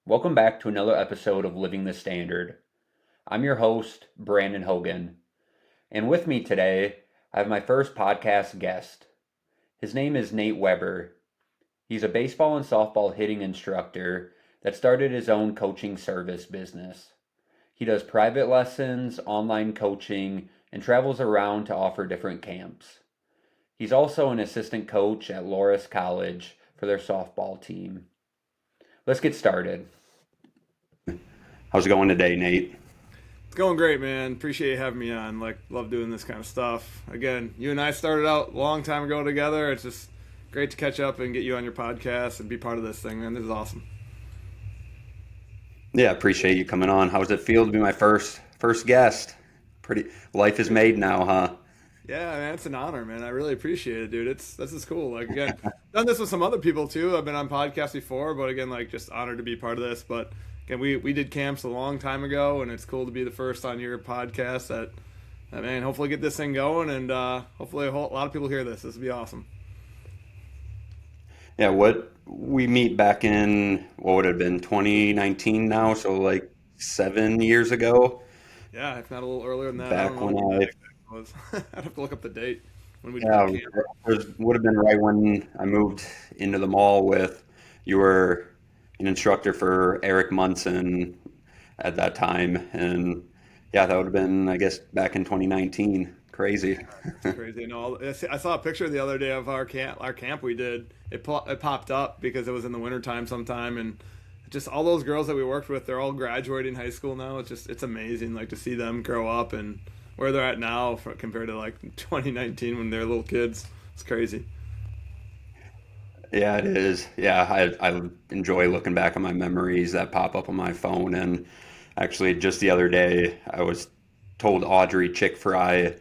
Welcome back to another episode of Living the Standard. I'm your host, Brandon Hogan, and with me today, I have my first podcast guest. His name is Nate Weber. He's a baseball and softball hitting instructor that started his own coaching service business. He does private lessons, online coaching, and travels around to offer different camps. He's also an assistant coach at Loras College for their softball team. Let's get started. How's it going today, Nate? It's going great, man. Appreciate you having me on. Love doing this kind of stuff. Again, you and I started out a long time ago together. It's just great to catch up and get you on your podcast and be part of this thing, man. This is awesome. Yeah, appreciate you coming on. How does it feel to be my first guest? Pretty life is made now, huh? Yeah, man, it's an honor, man. I really appreciate it, dude. This is cool. Again, done this with some other people too. I've been on podcasts before, but again, just honored to be part of this. But again, we did camps a long time ago, and it's cool to be the first on your podcast. That man, hopefully get this thing going, and hopefully a lot of people hear this. This would be awesome. Yeah, what we meet back in what would have been 2019 now, so like 7 years ago. Yeah, if not a little earlier than that. I don't Back know when what the I exact was. I'd have to look up the date when we did yeah, the camp. would have been right when I moved into the mall with you were an instructor for Eric Munson at that time, and yeah, that would have been I guess back in 2019. Crazy. It's crazy. I saw a picture the other day of our camp. Our camp we did. It popped up because it was in the wintertime sometime, and just all those girls that we worked with, they're all graduating high school now. It's amazing, to see them grow up and where they're at now compared to 2019 when they're little kids. It's crazy. Yeah, it is. Yeah, I enjoy looking back on my memories that pop up on my phone. And actually, just the other day, I was told Audrey Chick Fry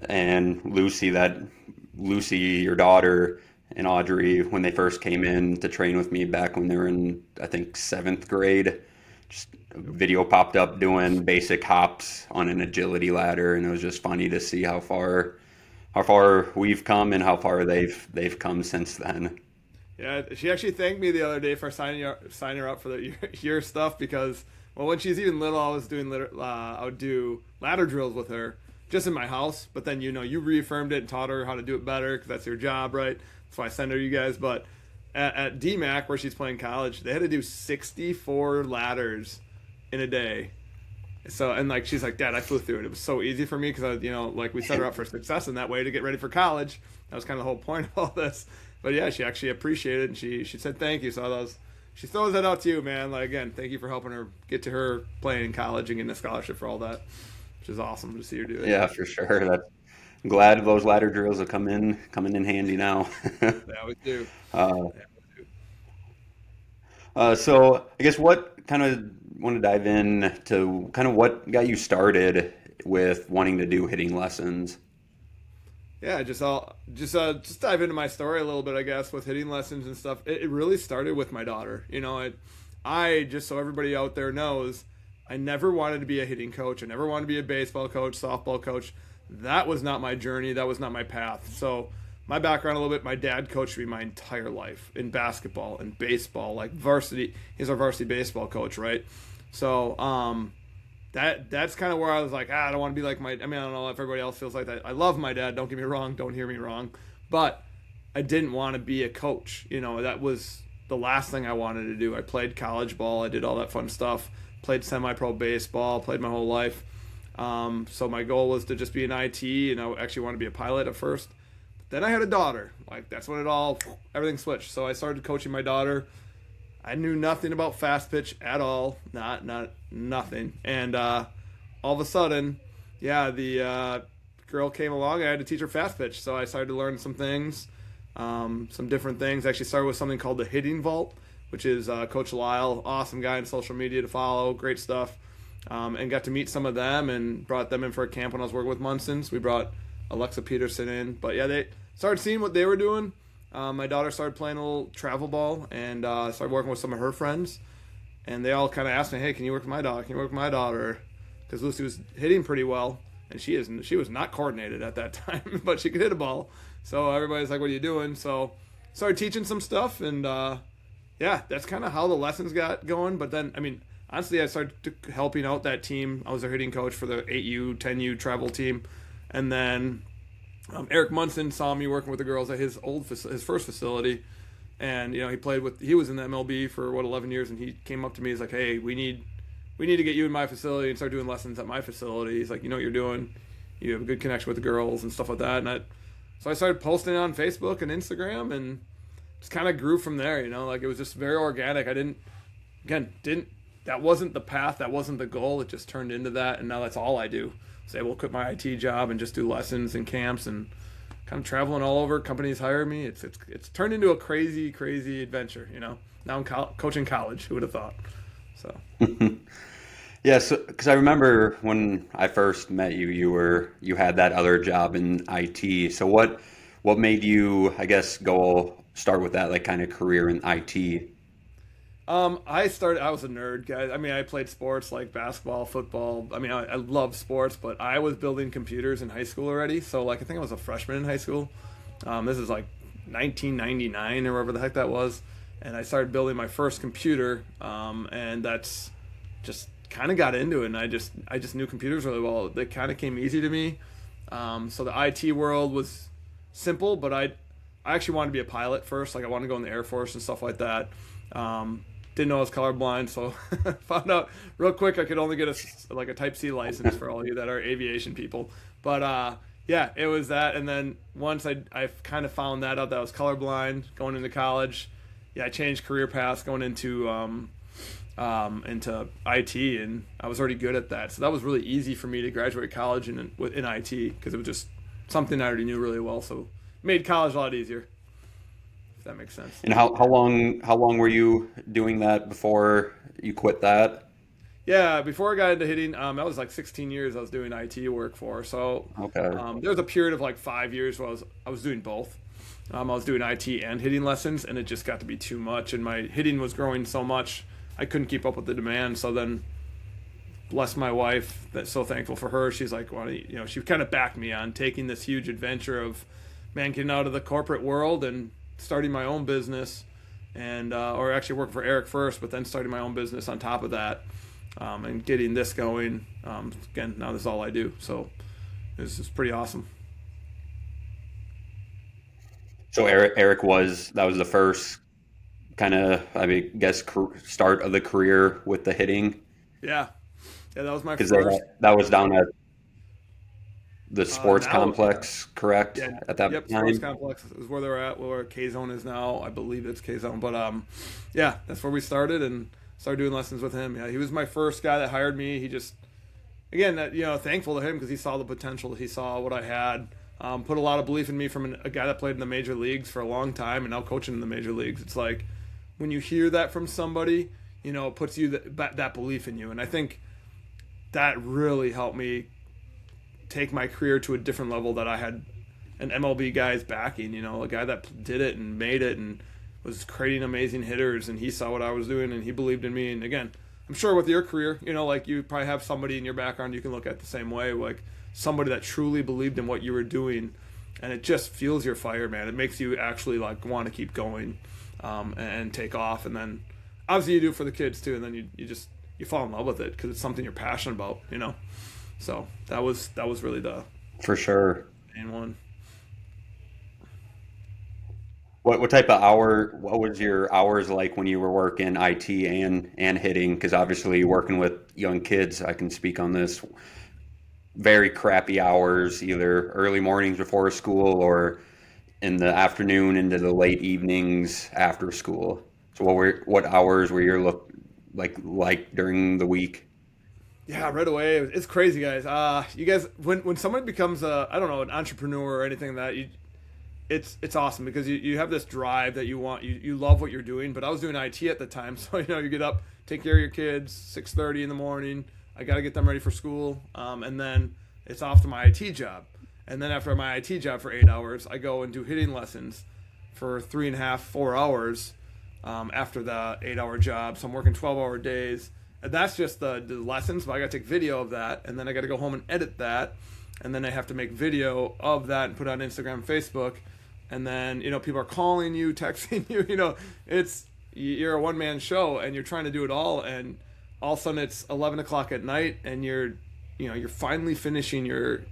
and Lucy, your daughter, and Audrey, when they first came in to train with me back when they were in, I think, seventh grade, just a video popped up doing basic hops on an agility ladder, and it was just funny to see how far we've come and how far they've come since then. Yeah, she actually thanked me the other day for signing her up for the year stuff because, well, when she's even little, I would do ladder drills with her just in my house. But then you reaffirmed it and taught her how to do it better because that's your job, right? That's why I send her you guys. But at DMAC where she's playing college, they had to do 64 ladders in a day. So and she's like, Dad, I flew through it. It was so easy for me because we set her up for success in that way to get ready for college. That was kind of the whole point of all this. But yeah, she actually appreciated it and she said thank you. So she throws that out to you, man. Again, thank you for helping her get to her playing in college and getting a scholarship for all that, which is awesome to see her do it. Yeah, for sure. I'm glad those ladder drills have coming in handy now. They always do. uh, so I guess what kind of want to dive in to kind of what got you started with wanting to do hitting lessons. Yeah, just dive into my story a little bit, I guess, with hitting lessons and stuff. It really started with my daughter. I just so everybody out there knows, I never wanted to be a hitting coach. I never wanted to be a baseball coach, softball coach. That was not my journey. That was not my path. So my background a little bit, my dad coached me my entire life in basketball and baseball, like varsity. He's our varsity baseball coach, right? So that's kind of where I was like, I don't want to be like I don't know if everybody else feels like that. I love my dad. Don't get me wrong. Don't hear me wrong. But I didn't want to be a coach. That was the last thing I wanted to do. I played college ball. I did all that fun stuff. Played semi-pro baseball. Played my whole life. So my goal was to just be an IT, and I actually wanted to be a pilot at first. Then I had a daughter. That's when everything switched. So I started coaching my daughter. I knew nothing about fast pitch at all. Not nothing. And all of a sudden, yeah, the girl came along. I had to teach her fast pitch. So I started to learn some things, some different things. I actually started with something called the hitting vault, which is Coach Lyle, awesome guy on social media to follow, great stuff. And got to meet some of them and brought them in for a camp when I was working with Munson's. We brought Alexa Peterson in. But yeah, they started seeing what they were doing. My daughter started playing a little travel ball and started working with some of her friends. And they all kind of asked me, hey, can you work with my daughter? Can you work with my daughter? Because Lucy was hitting pretty well. And she was not coordinated at that time, but she could hit a ball. So everybody's like, what are you doing? So started teaching some stuff. And yeah, that's kind of how the lessons got going. But then, I mean, honestly, I started helping out that team. I was their hitting coach for the 8U, 10U travel team. And then Eric Munson saw me working with the girls at his his first facility. And, he was in the MLB for 11 years. And he came up to me. He's like, hey, we need to get you in my facility and start doing lessons at my facility. He's like, you know what you're doing. You have a good connection with the girls and stuff like that. So I started posting it on Facebook and Instagram and just kind of grew from there, like it was just very organic. I that wasn't the path. That wasn't the goal. It just turned into that. And now that's all I do. So I will quit my IT job and just do lessons and camps and kind of traveling all over. Companies hire me. It's turned into a crazy, crazy adventure, Now I'm coaching college. Who would have thought? So. Yeah, so because I remember when I first met you, you had that other job in IT. So what made you, I guess, go start with that like kind of career in IT? I was a nerd, guys. I mean, I played sports like basketball, football. I mean, I love sports, but I was building computers in high school already. So like, I think I was a freshman in high school. This is like 1999 or whatever the heck that was. And I started building my first computer. And that's just kind of got into it, and I just knew computers really well. They kind of came easy to me. So the IT world was simple, but I actually wanted to be a pilot first. Like I wanted to go in the Air Force and stuff like that. Didn't know I was colorblind, so found out real quick I could only get a Type C license for all you that are aviation people. But yeah, it was that. And then once I kind of found that out that I was colorblind going into college, yeah, I changed career paths going into IT, and I was already good at that. So that was really easy for me to graduate college in IT because it was just something I already knew really well. So it made college a lot easier, if that makes sense. And how long were you doing that before you quit that? Yeah, before I got into hitting, that was like 16 years I was doing IT work for. So Okay. there was a period of like 5 years where I was doing both. I was doing IT and hitting lessons, and it just got to be too much. And my hitting was growing so much, I couldn't keep up with the demand. So then, bless my wife, that's so thankful for her. She's like, well, she kind of backed me on taking this huge adventure of, man, getting out of the corporate world and starting my own business, and or actually working for Eric first, but then starting my own business on top of that, and getting this going. Again, now this is all I do. So this is pretty awesome. So Eric that was the first kind of, I mean, guess start of the career with the hitting, Yeah, yeah, that was my because first. that was down at the sports Now, complex, correct? yeah, At that yep, Sports time. Complex is where they're at, where K Zone is now. I believe it's K Zone, but yeah, that's where we started and started doing lessons with him. Yeah, he was my first guy that hired me. He just, again, thankful to him because he saw the potential. He saw what I had. Put a lot of belief in me from a guy that played in the major leagues for a long time and now coaching in the major leagues. It's like when you hear that from somebody, it puts you that belief in you. And I think that really helped me take my career to a different level, that I had an MLB guy's backing, a guy that did it and made it and was creating amazing hitters, and he saw what I was doing and he believed in me. And again, I'm sure with your career, like you probably have somebody in your background you can look at the same way, like somebody that truly believed in what you were doing, and it just fuels your fire, man. It makes you actually like want to keep going, and take off. And then obviously you do it for the kids too, and then you fall in love with it because it's something you're passionate about, So that was really the For sure. main one. What was your hours like when you were working IT and hitting? Because obviously working with young kids, I can speak on this. Very crappy hours, either early mornings before school or in the afternoon into the late evenings after school. So what hours were your like during the week? Yeah, right away. It's crazy, guys. You guys, when someone becomes I don't know, an entrepreneur or anything like that, it's awesome because you have this drive that you want. You love what you're doing. But I was doing IT at the time, so you get up, take care of your kids, 6:30 in the morning. I got to get them ready for school, and then it's off to my IT job. And then after my IT job for 8 hours, I go and do hitting lessons for 3.5, 4 hours after the 8-hour job. So I'm working 12-hour days. And that's just the lessons, but I got to take video of that, and then I got to go home and edit that, and then I have to make video of that and put it on Instagram, Facebook, and then people are calling you, texting you. It's you're a one-man show and you're trying to do it all, and all of a sudden it's 11 o'clock at night and you're finally finishing your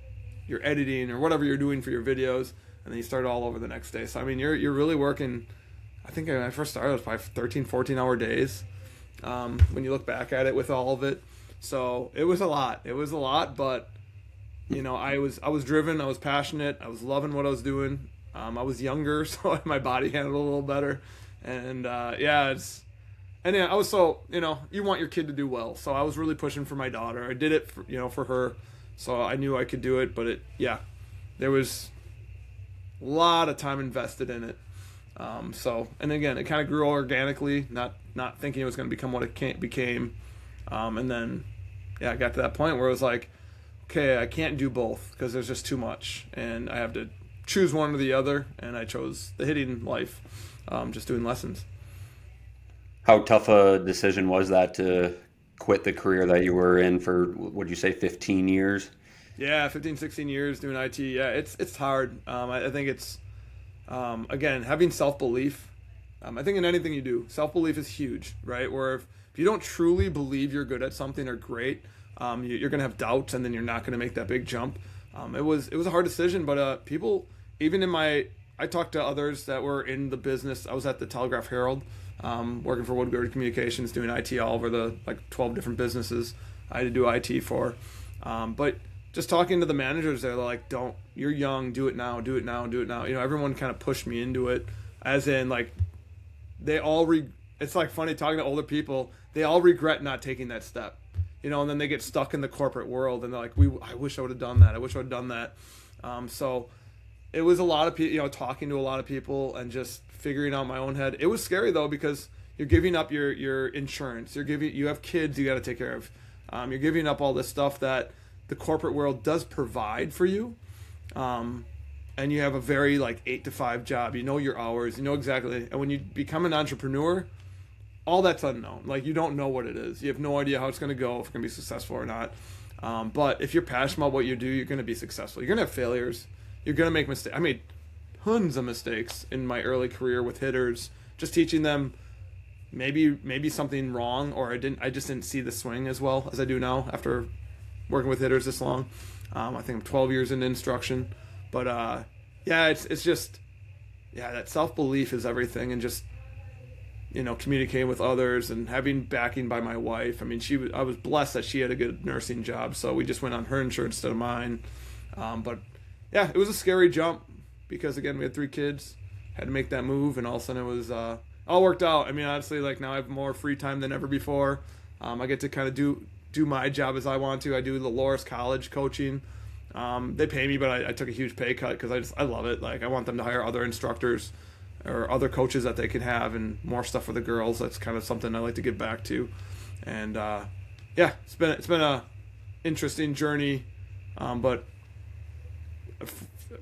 editing or whatever you're doing for your videos, and then you start all over the next day. So I mean, you're really working. I think when I first started, it was probably 13, 14-hour days. When you look back at it with all of it, so it was a lot. It was a lot, but I was driven. I was passionate. I was loving what I was doing. I was younger, so my body handled it a little better, and I was so you want your kid to do well, so I was really pushing for my daughter. I did it for her, so I knew I could do it. But there was a lot of time invested in it. And again, it kind of grew organically, not thinking it was going to become what it became. And then, I got to that point where it was like, okay, I can't do both because there's just too much, and I have to choose one or the other. And I chose the hitting life, just doing lessons. How tough a decision was that to quit the career that you were in for, would you say, 15 years? Yeah, 15, 16 years doing IT. Yeah, it's hard. I think it's, again, having self-belief. I think in anything you do, self-belief is huge, right? Where if you don't truly believe you're good at something or great, you're going to have doubts, and then you're not going to make that big jump. It was a hard decision, but people, even I talked to others that were in the business. I was at the Telegraph Herald, working for Woodward Communications, doing IT all over the 12 different businesses I had to do IT for. But just talking to the managers, they're like, you're young, do it now, do it now, do it now. Everyone kind of pushed me into it, as in they all it's funny talking to older people, they all regret not taking that step, and then they get stuck in the corporate world and they're like, I wish I would have done that. I wish I would have done that. So it was a lot of people, talking to a lot of people and just figuring out my own head. It was scary though, because you're giving up your insurance. You have kids you got to take care of. You're giving up all this stuff that the corporate world does provide for you. And you have a very 8 to 5 job. You know your hours. You know exactly. And when you become an entrepreneur, all that's unknown. You don't know what it is. You have no idea how it's going to go, if it's going to be successful or not. But if you're passionate about what you do, you're going to be successful. You're going to have failures. You're going to make mistakes. I made tons of mistakes in my early career with hitters, just teaching them maybe something wrong, or I just didn't see the swing as well as I do now after working with hitters this long. I think I'm 12 years into instruction. But it's just, that self-belief is everything, and just communicating with others and having backing by my wife. I mean, I was blessed that she had a good nursing job, so we just went on her insurance instead of mine. But it was a scary jump, because again, we had 3 kids, had to make that move, and all of a sudden it was all worked out. I mean, honestly, now I have more free time than ever before. I get to kind of do my job as I want to. I do the Loras College coaching. They pay me, but I took a huge pay cut because I love it. I want them to hire other instructors or other coaches that they can have, and more stuff for the girls. That's kind of something I like to get back to. And it's been a interesting journey, but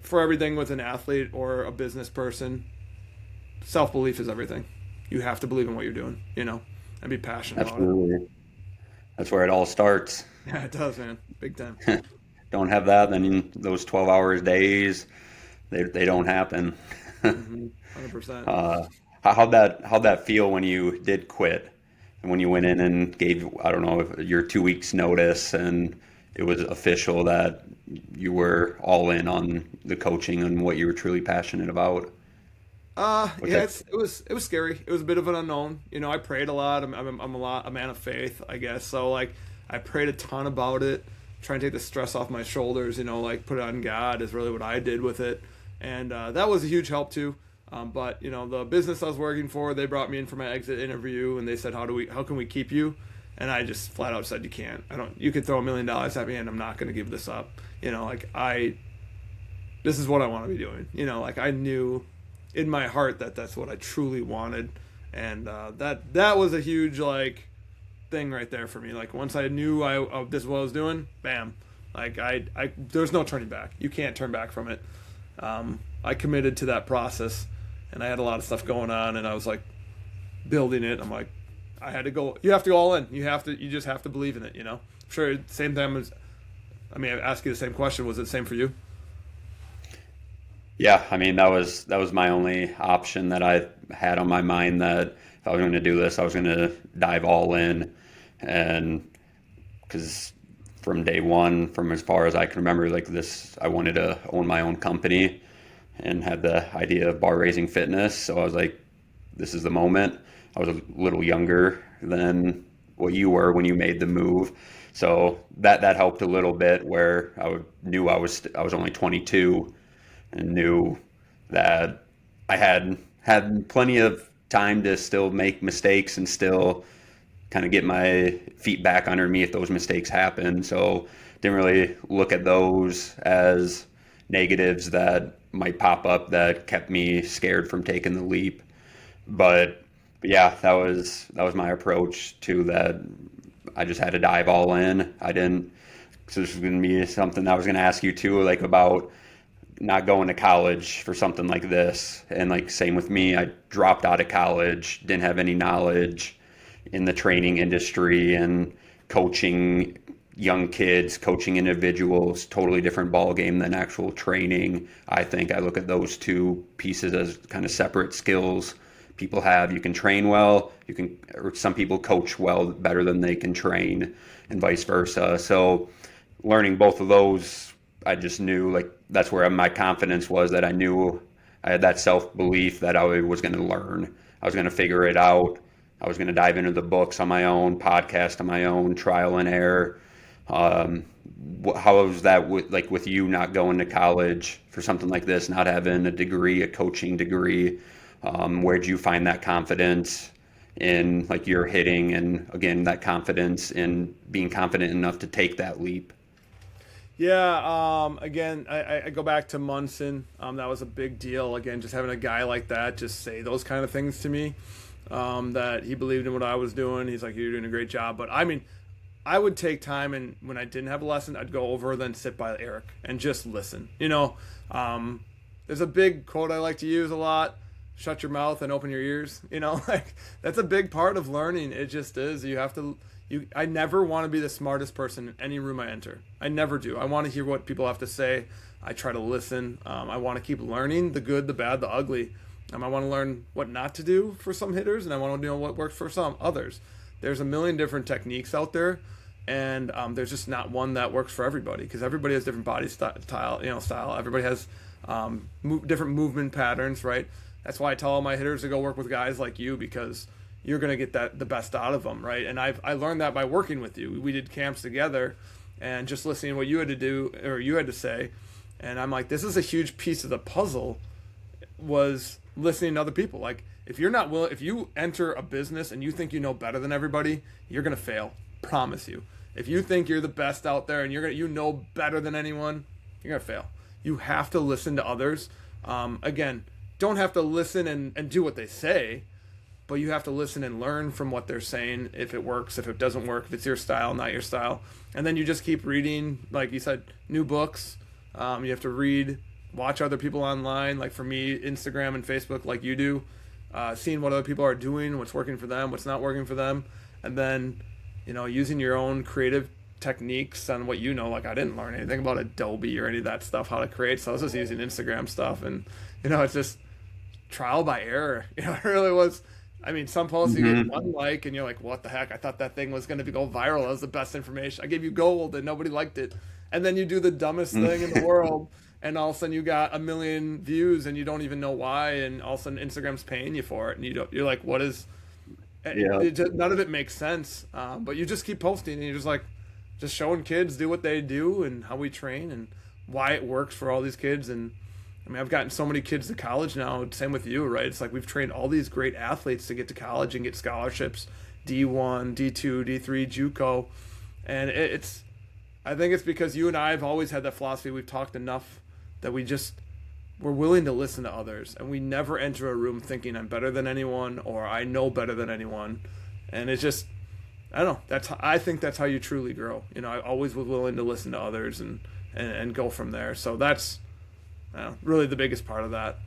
for everything with an athlete or a business person, self-belief is everything. You have to believe in what you're doing, and be passionate about it. That's where it all starts. Yeah, it does, man. Big time. Don't have that, then those 12-hour days, they don't happen. 100%. How'd that feel when you did quit, and when you went in and gave, I don't know, your 2 weeks notice, and it was official that you were all in on the coaching and what you were truly passionate about? It was scary. It was a bit of an unknown. I prayed a lot. I'm a man of faith, I guess. So I prayed a ton about it, trying to take the stress off my shoulders. Put it on God is really what I did with it, and that was a huge help too. But the business I was working for, they brought me in for my exit interview, and they said, how can we keep you? And I just flat out said, you can't. You could throw $1 million at me, and I'm not going to give this up. This is what I want to be doing. I knew in my heart that that's what I truly wanted, and that was a huge thing right there for me. Once I knew this is what I was doing, bam, there's no turning back. You can't turn back from it. I committed to that process, and I had a lot of stuff going on, and I was building it. I'm I had to go. You have to go all in. You just have to believe in it. I'm sure same time as. I ask you the same question. Was it the same for you? Yeah, that was my only option that I had on my mind, that if I was going to do this, I was going to dive all in. And because from day one, from as far as I can remember, like this, I wanted to own my own company and had the idea of bar raising fitness. So I was like, this is the moment. I was a little younger than what you were when you made the move. So that helped a little bit where knew I was only 22 and knew that I had plenty of time to still make mistakes and still kind of get my feet back under me if those mistakes happen. So didn't really look at those as negatives that might pop up that kept me scared from taking the leap. But yeah, that was my approach to that. I just had to dive all in. I didn't. So this is going to be something I was going to ask you too, like about not going to college for something like this. And like same with me, I dropped out of college, didn't have any knowledge in the training industry and coaching young kids, coaching individuals, totally different ball game than actual training. I think I look at those two pieces as kind of separate skills people have. You can train well, or some people coach well better than they can train, and vice versa. So learning both of those, I just knew like that's where my confidence was, that I knew I had that self-belief that I was going to learn. I was going to figure it out. I was going to dive into the books on my own, podcast on my own, trial and error. How was that with you not going to college for something like this, not having a degree, a coaching degree? Where'd you find that confidence in like your hitting, and again, that confidence in being confident enough to take that leap? Yeah, again, I go back to Munson. That was a big deal. Again, just having a guy like that just say those kind of things to me, that he believed in what I was doing. He's like, you're doing a great job. But I mean, I would take time, and when I didn't have a lesson, I'd go over, then sit by Eric and just listen. There's a big quote I like to use a lot: shut your mouth and open your ears. Like that's a big part of learning. It just is. I never want to be the smartest person in any room I enter. I never do. I want to hear what people have to say. I try to listen. I want to keep learning the good, the bad, the ugly. I want to learn what not to do for some hitters, and I want to know what works for some others. There's a million different techniques out there, and there's just not one that works for everybody, because everybody has different body style. Everybody has different movement patterns, right? That's why I tell all my hitters to go work with guys like you, because you're going to get the best out of them, right? And I learned that by working with you. We did camps together and just listening to what you had to do or you had to say. And I'm like, this is a huge piece of the puzzle, was listening to other people. Like if you enter a business and you think you know better than everybody, you're going to fail. Promise you. If you think you're the best out there and you know better than anyone, you're going to fail. You have to listen to others. Again, don't have to listen and do what they say, but you have to listen and learn from what they're saying, if it works, if it doesn't work, if it's your style, not your style. And then you just keep reading, like you said, new books. You have to read, watch other people online. Like for me, Instagram and Facebook, like you do, seeing what other people are doing, what's working for them, what's not working for them. And then, using your own creative techniques on what like I didn't learn anything about Adobe or any of that stuff, how to create. So I was just using Instagram stuff, and, it's just trial by error. It really was. I mean, some posts you get one like, and you're like, what the heck? I thought that thing was going to go viral. That was the best information. I gave you gold, and nobody liked it. And then you do the dumbest thing in the world, and all of a sudden you got 1 million views, and you don't even know why, and all of a sudden Instagram's paying you for it, and you're like, what is? Yeah. None of it makes sense. But you just keep posting, and you're just showing kids do what they do and how we train and why it works for all these kids. And I mean, I've gotten so many kids to college now. Same with you, right? It's like we've trained all these great athletes to get to college and get scholarships, D1, D2, D3, JUCO, and I think it's because you and I have always had that philosophy. We've talked enough that we're willing to listen to others, and we never enter a room thinking I'm better than anyone or I know better than anyone. And it's just, I don't know. I think that's how you truly grow. I always was willing to listen to others and go from there. So that's really the biggest part of that.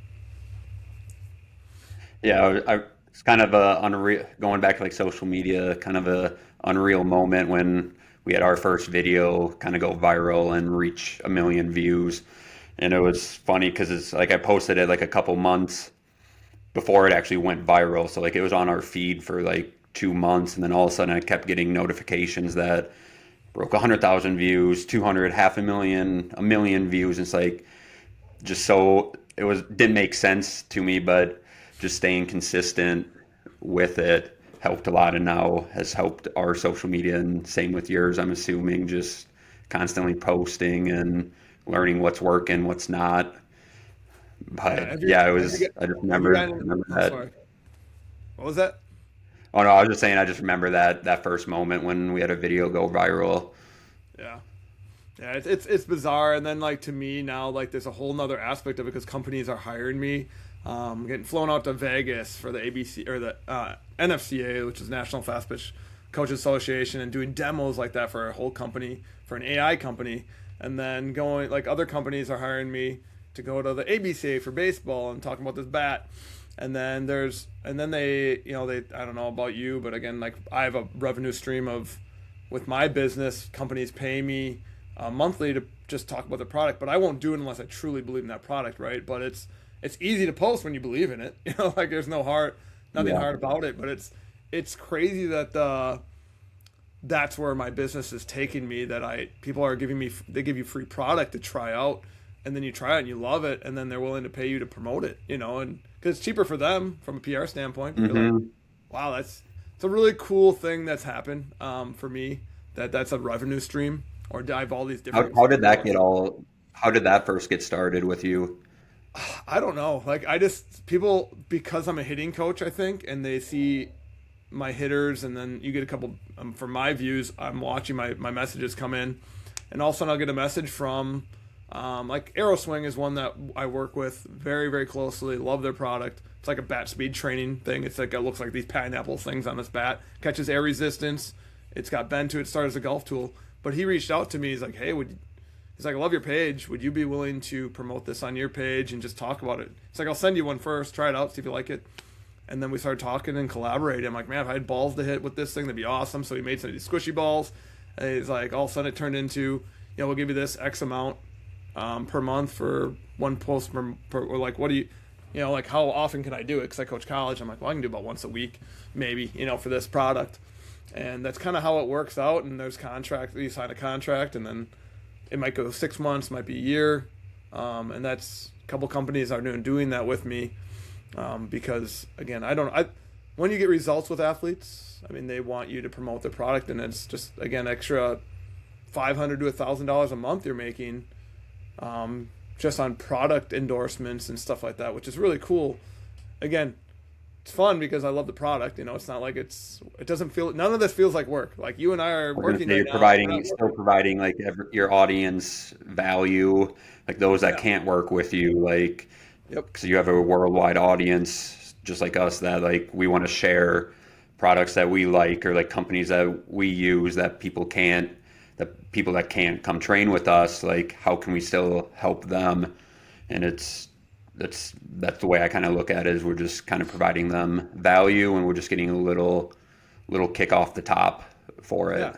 Yeah, it's kind of a unreal, going back to like social media, kind of a unreal moment when we had our first video kind of go viral and reach 1 million views. And it was funny because it's like I posted it like a couple months before it actually went viral. So like it was on our feed for like 2 months, and then all of a sudden I kept getting notifications that broke 100,000 views, 200, half a million views. It's like just so it was didn't make sense to me, but just staying consistent with it helped a lot, and now has helped our social media, and same with yours. I'm assuming just constantly posting and learning what's working, what's not. Yeah. But yeah, it Have you was. got, I just have you gotten, remember oh, that. sorry. What was that? Oh no, I was just saying. I just remember that first moment when we had a video go viral. Yeah. Yeah, it's bizarre, and then like to me now, like there's a whole nother aspect of it because companies are hiring me, getting flown out to Vegas for the ABC or the NFCA, which is National Fast Pitch Coaches Association, and doing demos like that for a whole company, for an AI company, and then going like other companies are hiring me to go to the ABCA for baseball and talking about this bat, and then they I don't know about you, but again like I have a revenue stream of with my business, companies pay me monthly to just talk about the product, but I won't do it unless I truly believe in that product, right? But it's easy to post when you believe in it, like there's nothing Yeah. hard about it. But it's crazy that that's where my business is taking me. That people are giving me they give you free product to try out, and then you try it and you love it, and then they're willing to pay you to promote it, and because it's cheaper for them from a PR standpoint. You're like, hmm wow, it's a really cool thing that's happened for me. That's a revenue stream, or dive all these different. How did that get all? How did that first get started with you? I don't know. Like I just people because I'm a hitting coach, I think, and they see my hitters, and then you get a couple from my views. I'm watching my messages come in, and all of a sudden I'll get a message from like Aeroswing is one that I work with very very closely. Love their product. It's like a bat speed training thing. It's like it looks like these pineapple things on this bat. Catches air resistance. It's got bend to it. Started as a golf tool. But he reached out to me. He's like, hey, he's like, I love your page. Would you be willing to promote this on your page and just talk about it? It's like, I'll send you one first. Try it out. See if you like it. And then we started talking and collaborating. I'm like, man, if I had balls to hit with this thing, that'd be awesome. So he made some of these squishy balls. And he's like, all of a sudden it turned into, we'll give you this X amount per month for one post or like, what do you, like how often can I do it? Because I coach college. I'm like, well, I can do about once a week, maybe, for this product. And that's kind of how it works out. And there's contract, you sign a contract, and then it might go 6 months, might be a year. And that's a couple companies are doing that with me. Because again, when you get results with athletes, I mean, they want you to promote the product, and it's just, again, extra $500 to $1,000 a month you're making, just on product endorsements and stuff like that, which is really cool. Again, it's fun because I love the product. It's not like it doesn't feel, none of this feels like work. Like you and I are We're gonna working say right you're now. still providing like your audience value, like those that Yeah. can't work with you, like Yep. because you have a worldwide audience just like us that like we want to share products that we like, or like companies that we use that people that can't come train with us, like how can we still help them? And that's the way I kind of look at it, is we're just kind of providing them value, and we're just getting a little kick off the top for it. Yeah.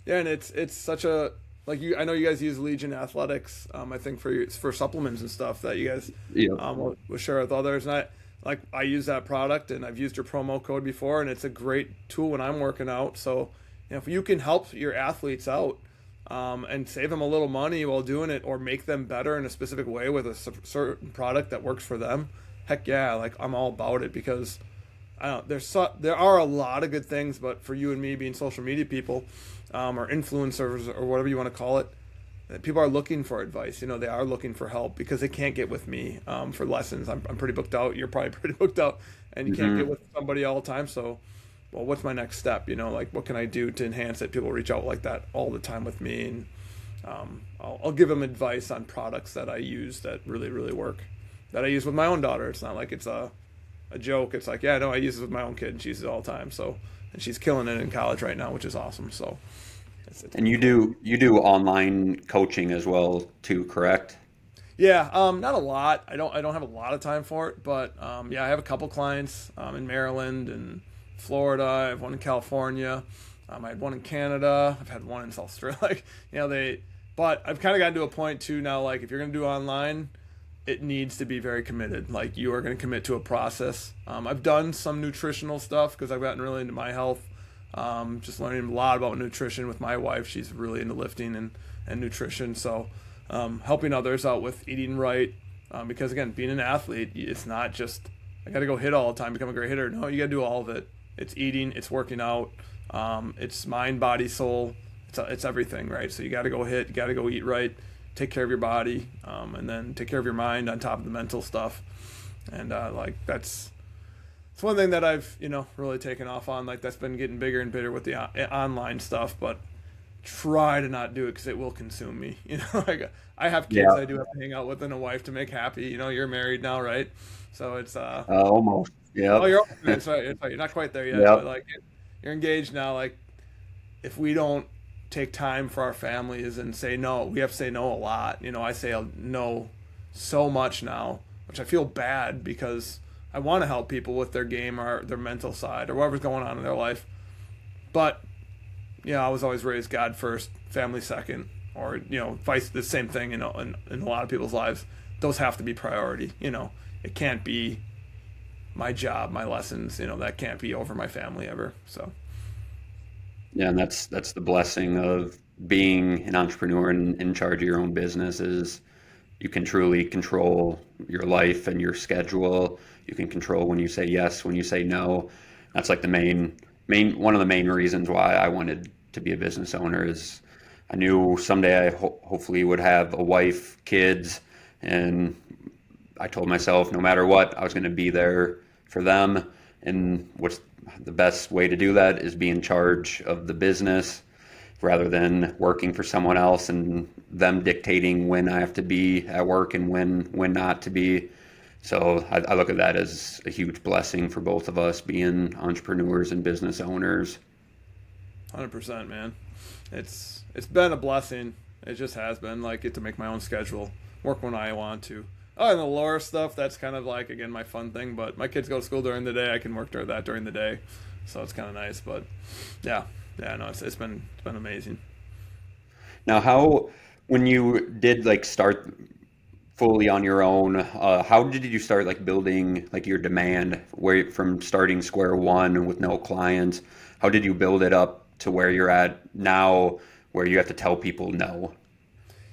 Yeah. And it's such a, like I know you guys use Legion Athletics, I think for supplements and stuff that you guys, Yeah. will share with others. And I use that product, and I've used your promo code before, and it's a great tool when I'm working out. So, if you can help your athletes out, and save them a little money while doing it, or make them better in a specific way with a certain product that works for them, heck yeah, like I'm all about it. Because I don't there are a lot of good things, but for you and me being social media people, or influencers or whatever you want to call it, people are looking for advice. They are looking for help because they can't get with me for lessons. I'm pretty booked out. You're probably pretty booked out, and you can't get hmm with somebody all the time. So, well, what's my next step? Like what can I do to enhance it? People reach out like that all the time with me, and I'll give them advice on products that I use that really really work, that I use with my own daughter. It's not like it's a joke. It's like, yeah, no, I use it with my own kid, and she uses it all the time. So, and she's killing it in college right now, which is awesome. So, it's And pretty cool. you do online coaching as well too, correct? Yeah, not a lot. I don't have a lot of time for it, but yeah, I have a couple clients in Maryland and Florida. I have one in California. I had one in Canada. I've had one in South Australia. Like, but I've kind of gotten to a point too now. Like, if you're gonna do online, it needs to be very committed. Like you are going to commit to a process. I've done some nutritional stuff because I've gotten really into my health. Just learning a lot about nutrition with my wife. She's really into lifting and nutrition. So helping others out with eating right. Because again, being an athlete, it's not just I got to go hit all the time, become a great hitter. No, you got to do all of it. It's eating, it's working out, it's mind, body, soul. It's everything, right? So you got to go hit, you got to go eat right, take care of your body, and then take care of your mind on top of the mental stuff. And like it's one thing that I've really taken off on. Like that's been getting bigger and bigger with the online stuff, but try to not do it because it will consume me. Like I have kids Yeah, I do have to hang out with and a wife to make happy. You're married now, right? So it's almost. oh, Yep. you're it's right, it's right. You're not quite there yet, but Yep. like you're engaged now. Like if we don't take time for our families and say no, we have to say no a lot. I say no so much now, which I feel bad because I want to help people with their game or their mental side or whatever's going on in their life. But I was always raised God first, family second, or vice the same thing. In a lot of people's lives, those have to be priority. It can't be my job, my lessons. That can't be over my family ever. So Yeah, and that's the blessing of being an entrepreneur and in charge of your own business is you can truly control your life and your schedule. You can control when you say yes, when you say no. That's like the main one of the main reasons why I wanted to be a business owner is I knew someday I hopefully would have a wife, kids, and I told myself no matter what, I was going to be there for them. And what's the best way to do that is be in charge of the business rather than working for someone else and them dictating when I have to be at work and when not to be. So I look at that as a huge blessing for both of us being entrepreneurs and business owners. 100%, man. It's been a blessing. It just has been like get to make my own schedule, work when I want to. Oh, and the lore stuff, that's kind of like again my fun thing. But my kids go to school during the day. I can work during the day, so it's kind of nice. But yeah, no, it's been amazing. Now, when you did like start fully on your own, how did you start like building like your demand where from starting square one with no clients? How did you build it up to where you're at now, where you have to tell people no?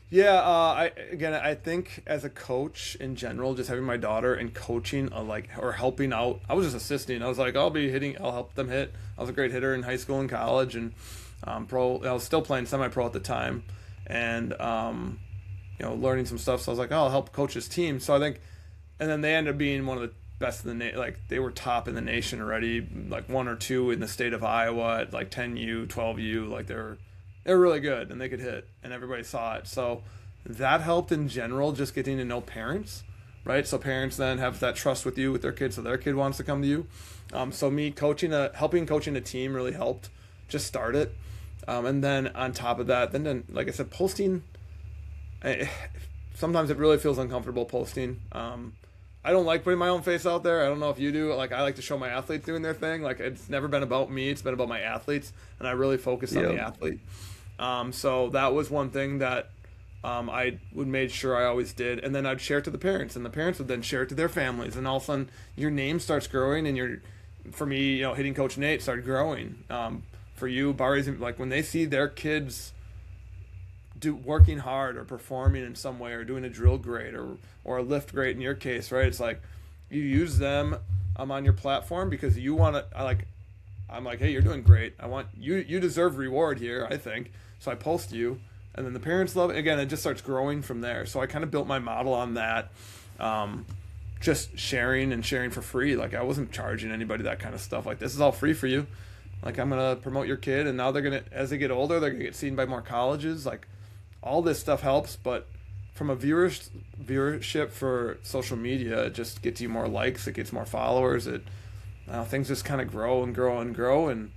Yeah, I think as a coach in general, just having my daughter and coaching, or helping out. I was just assisting. I was like, I'll be hitting. I'll help them hit. I was a great hitter in high school and college, and pro. I was still playing semi-pro at the time, and learning some stuff. So I was like, oh, I'll help coach his team. So I think, and then they ended up being one of the best in the like they were top in the nation already, like one or two in the state of Iowa at like 10U, 12U, like they were really good and they could hit and everybody saw it. So that helped in general, just getting to know parents, right? So parents then have that trust with you with their kids, so their kid wants to come to you. So me helping coaching a team really helped just start it. And then on top of that, then like I said, posting. Sometimes it really feels uncomfortable posting. I don't like putting my own face out there. I don't know if you do. Like I like to show my athletes doing their thing. Like it's never been about me. It's been about my athletes, and I really focused on the Yeah. athlete. So that was one thing that I would make sure I always did, and then I'd share it to the parents, and the parents would then share it to their families, and all of a sudden your name starts growing, and for me, hitting Coach Nate started growing. For you, Barry's like when they see their kids working hard or performing in some way or doing a drill great or a lift great in your case, right? It's like you use them on your platform because you want to. I'm like, hey, you're doing great. I want you deserve reward here, I think. So I post you, and then the parents love it. Again, it just starts growing from there. So I kind of built my model on that, just sharing for free. Like I wasn't charging anybody that kind of stuff. Like this is all free for you. Like I'm gonna promote your kid, and now as they get older, they're gonna get seen by more colleges. Like all this stuff helps, but from a viewership for social media, it just gets you more likes, it gets more followers, things just kind of grow and grow and grow, and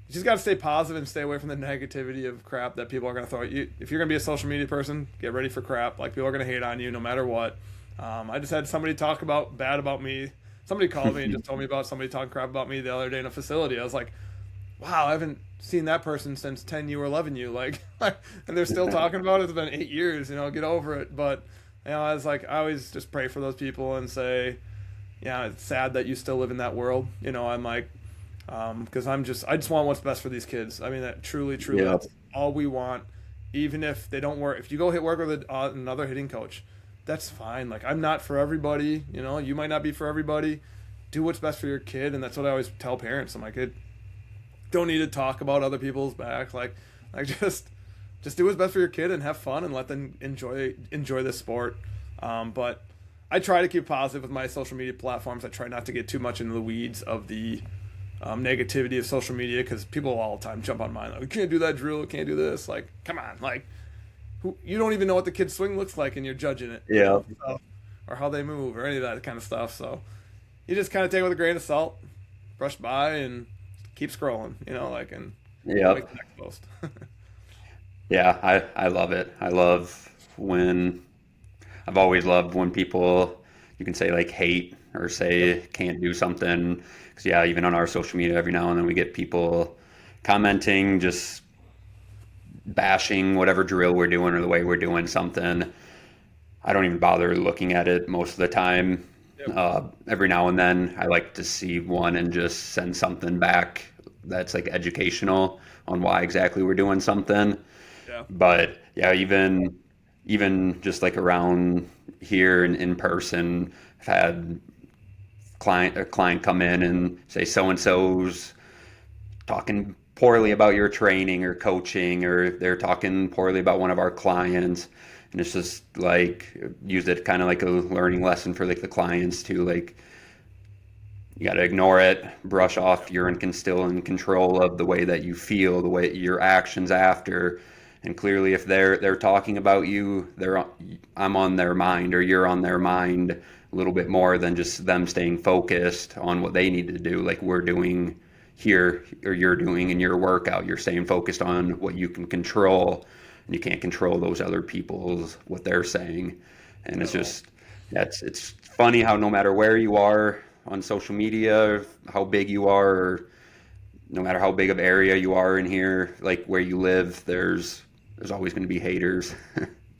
you just got to stay positive and stay away from the negativity of crap that people are going to throw at you. If you're going to be a social media person, get ready for crap. Like people are going to hate on you no matter what. I just had somebody talk bad about me. Somebody called me and just told me about somebody talking crap about me the other day in a facility. I was like, wow, I haven't seen that person since 10U or 11U. Like, and they're still talking about it. It's been 8 years, get over it. But I was like, I always just pray for those people and say, yeah, it's sad that you still live in that world. I'm like, because I just want what's best for these kids. I mean, that truly, Yeah. that's all we want. Even if they don't work, if you go work with another hitting coach, that's fine. Like, I'm not for everybody. You might not be for everybody. Do what's best for your kid, and that's what I always tell parents. I'm like, don't need to talk about other people's back. Like just do what's best for your kid and have fun and let them enjoy this sport. But I try to keep positive with my social media platforms. I try not to get too much into the weeds of the negativity of social media, because people all the time jump on mine like, you can't do that drill, you can't do this. Like, come on, like, you don't even know what the kid's swing looks like and you're judging it, Yeah. so, or how they move or any of that kind of stuff. So you just kind of take it with a grain of salt, brush by, and keep scrolling, like, and Yep. make the next post. Yeah, I love it. I love when I've always loved when people, you can say, like, hate or Yep. say can't do something. Because yeah, even on our social media, every now and then we get people commenting, just bashing whatever drill we're doing or the way we're doing something. I don't even bother looking at it most of the time. Yep. Every now and then, I like to see one and just send something back that's like educational on why exactly we're doing something. Yeah. But yeah, even just like around here and in person, I've had a client come in and say so and so's talking poorly about your training or coaching, or they're talking poorly about one of our clients. And it's just like use it kind of like a learning lesson for like the clients to like you got to ignore it, brush off. Still in control of the way that you feel, the way your actions after. And clearly, if they're talking about you, I'm on their mind, or you're on their mind a little bit more than just them staying focused on what they need to do, like we're doing here, or you're doing in your workout. You're staying focused on what you can control, and you can't control those other people's what they're saying. And it's No. just yeah, it's funny how no matter where you are on social media, how big you are, or no matter how big of area you are in here, like where you live, there's always going to be haters.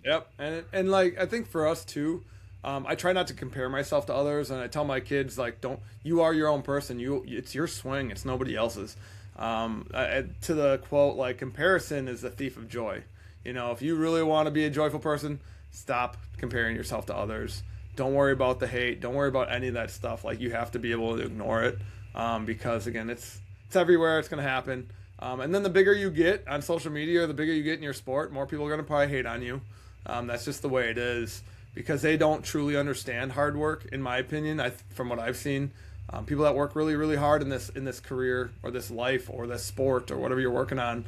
Yep, and like, I think for us too, I try not to compare myself to others, and I tell my kids, like, don't, you are your own person. It's your swing. It's nobody else's. To the quote, like, comparison is the thief of joy. If you really want to be a joyful person, stop comparing yourself to others. Don't worry about the hate. Don't worry about any of that stuff. Like, you have to be able to ignore it, because again, it's everywhere. It's gonna happen. And then the bigger you get on social media, or the bigger you get in your sport, more people are gonna probably hate on you. That's just the way it is, because they don't truly understand hard work, in my opinion. From what I've seen, people that work really, really hard in this career, or this life, or this sport, or whatever you're working on,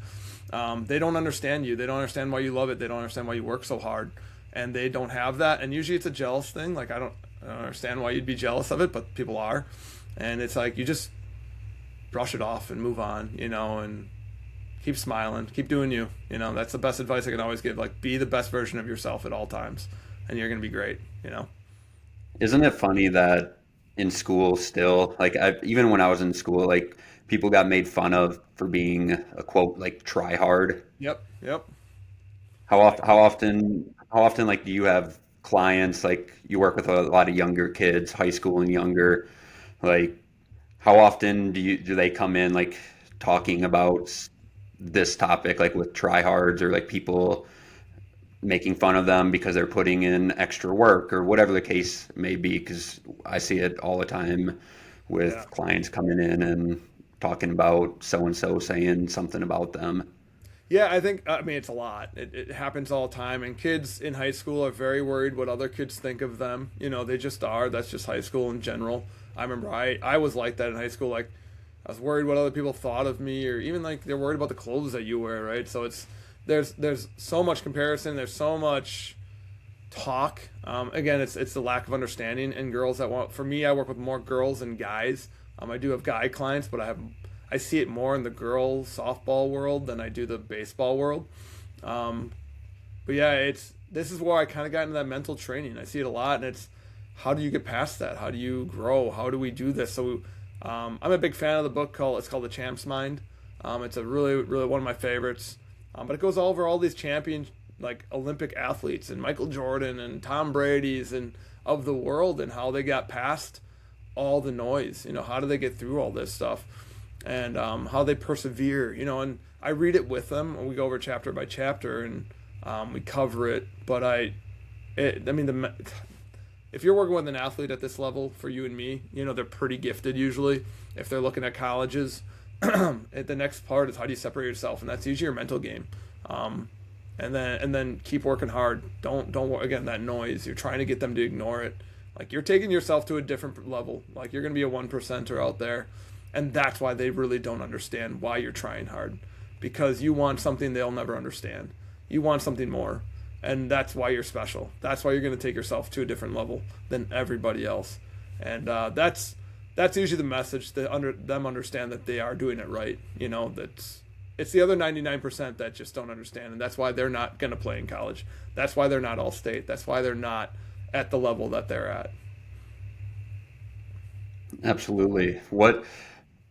they don't understand you. They don't understand why you love it. They don't understand why you work so hard, and they don't have that. And usually it's a jealous thing. Like, I don't understand why you'd be jealous of it, but people are, and it's like you just brush it off and move on, and keep smiling, keep doing you. That's the best advice I can always give. Like, be the best version of yourself at all times, and you're gonna be great. Isn't it funny that in school still, like even when I was in school, like people got made fun of for being a quote like try hard. Yep, yep. How Like, often, how often, like, do you have clients, like you work with a lot of younger kids, high school and younger, like how often do they come in like talking about this topic, like with tryhards, or like people making fun of them because they're putting in extra work or whatever the case may be? Because I see it all the time yeah. with clients coming in and talking about so and so saying something about them. Yeah, I mean, it's a lot. It happens all the time, and kids in high school are very worried what other kids think of them. They just are. That's just high school in general. I remember I was like that in high school. Like, I was worried what other people thought of me, or even like they're worried about the clothes that you wear, right? So there's so much comparison. There's so much talk. Again, it's the lack of understanding in girls that want. For me, I work with more girls than guys. I do have guy clients, but I see it more in the girls softball world than I do the baseball world. Um, but yeah, this is where I kind of got into that mental training. I see it a lot, and it's how do you get past that? How do you grow? How do we do this? So I'm a big fan of the book it's called The Champ's Mind. It's a really, really one of my favorites. But it goes over all these like Olympic athletes and Michael Jordan and Tom Brady's and of the world, and how they got past all the noise. How do they get through all this stuff, and how they persevere. And I read it with them, and we go over chapter by chapter, and we cover it. But if you're working with an athlete at this level, for you and me, they're pretty gifted usually. If they're looking at colleges, the next part is how do you separate yourself, and that's usually your mental game. And then keep working hard. Don't again, that noise. You're trying to get them to ignore it. Like, you're taking yourself to a different level. Like, you're gonna be a 1%er out there, and that's why they really don't understand why you're trying hard, because you want something they'll never understand. You want something more. And that's why you're special. That's why you're going to take yourself to a different level than everybody else. And that's usually the message, that them understand that they are doing it right. It's the other 99% that just don't understand, and that's why they're not going to play in college. That's why they're not all state. That's why they're not at the level that they're at. Absolutely. What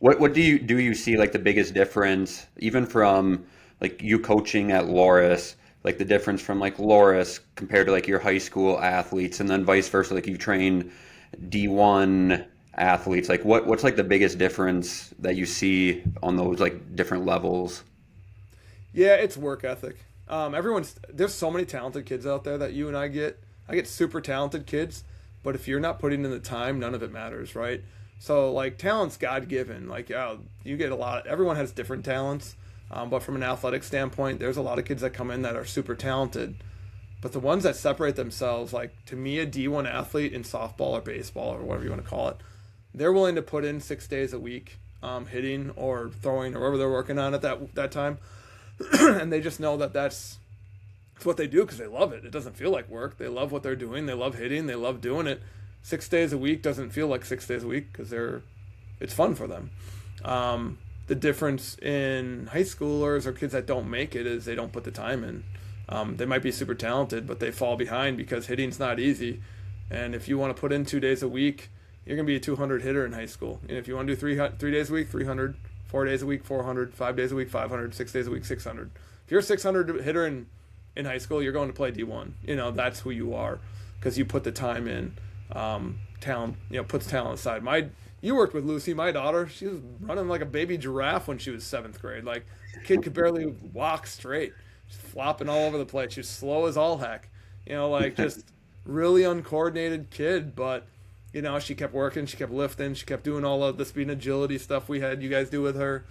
do you see like the biggest difference, even from like you coaching at Loris, like the difference from like Loris compared to like your high school athletes, and then vice versa, like you train D1 athletes, like what's like the biggest difference that you see on those like different levels? Yeah, it's work ethic. There's so many talented kids out there that you and I get super talented kids, but if you're not putting in the time, none of it matters, right? So like, talent's God-given. Like, you get everyone has different talents. But from an athletic standpoint, there's a lot of kids that come in that are super talented. But the ones that separate themselves, like, to me, a D1 athlete in softball or baseball or whatever you want to call it, they're willing to put in 6 days a week, hitting or throwing or whatever they're working on at that time. And they just know that that's what they do because they love it. It doesn't feel like work. They love what they're doing. They love hitting. They love doing it. 6 days a week doesn't feel like 6 days a week because it's fun for them. The difference in high schoolers or kids that don't make it is they don't put the time in. They might be super talented, but they fall behind because hitting's not easy. And if you want to put in 2 days a week, you're going to be a 200 hitter in high school. And if you want to do 3 days a week, 300, 4 days a week, 400, 5 days a week, 500, 6 days a week, 600. If you're a 600 hitter in high school, you're going to play D1. That's who you are because you put the time in. Talent, puts talent aside. You worked with Lucy, my daughter. She was running like a baby giraffe when she was 7th grade. Like, the kid could barely walk straight. She's flopping all over the place. She's slow as all heck. Just really uncoordinated kid. But, she kept working. She kept lifting. She kept doing all of the speed and agility stuff you guys do with her.